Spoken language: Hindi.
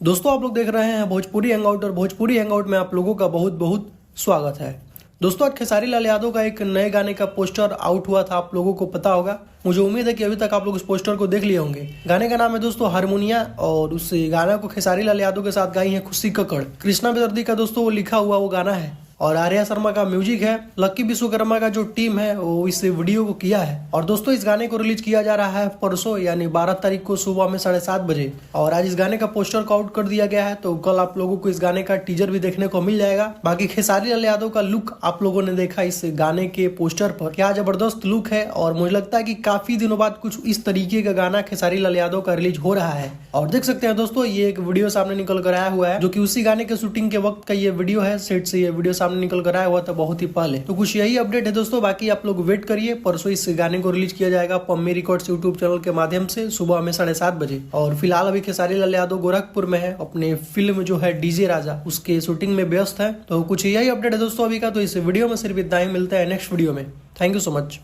दोस्तों आप लोग देख रहे हैं भोजपुरी हैंगआउट और भोजपुरी हैंगआउट में आप लोगों का बहुत बहुत स्वागत है। दोस्तों आज खेसारी लाल यादव का एक नए गाने का पोस्टर आउट हुआ था, आप लोगों को पता होगा। मुझे उम्मीद है कि अभी तक आप लोग इस पोस्टर को देख लिए होंगे। गाने का नाम है दोस्तों हारमोनिया और उस गाना को खेसारी लाल यादव के साथ गाई है खुशी कक्कड़। कृष्णा बेदर्दी का दोस्तों वो लिखा हुआ वो गाना है और आर्या शर्मा का म्यूजिक है। लक्की विश्वकर्मा का जो टीम है वो इस वीडियो को किया है। और दोस्तों इस गाने को रिलीज किया जा रहा है परसों यानी 12 तारीख को सुबह में 7:30 बजे। और आज इस गाने का पोस्टर को आउट कर दिया गया है, तो कल आप लोगों को इस गाने का टीजर भी देखने को मिल जाएगा। बाकी खेसारी लाल यादव का लुक आप लोगों ने देखा इस गाने के पोस्टर पर, क्या जबरदस्त लुक है। और मुझे लगता है कि काफी दिनों बाद कुछ इस तरीके का गाना खेसारी लाल यादव का रिलीज हो रहा है। और देख सकते हैं दोस्तों ये एक वीडियो सामने निकल कर आया हुआ है, जो कि उसी गाने के शूटिंग के वक्त का ये वीडियो है। सेट से ये वीडियो सामने निकल कर आया हुआ था बहुत ही पहले। तो कुछ यही अपडेट है दोस्तों, बाकी आप लोग वेट करिए। परसों इस गाने को रिलीज किया जाएगा पम्मी रिकॉर्ड्स यूट्यूब चैनल के माध्यम से सुबह में 7:30 बजे। और फिलहाल अभी खेसारी लाल यादव गोरखपुर में है, अपने फिल्म जो है डीजे राजा उसके शूटिंग में व्यस्त है। तो कुछ यही अपडेट है दोस्तों अभी का। तो इस वीडियो में सिर्फ इतना ही, मिलता है नेक्स्ट वीडियो में। Thank you so much.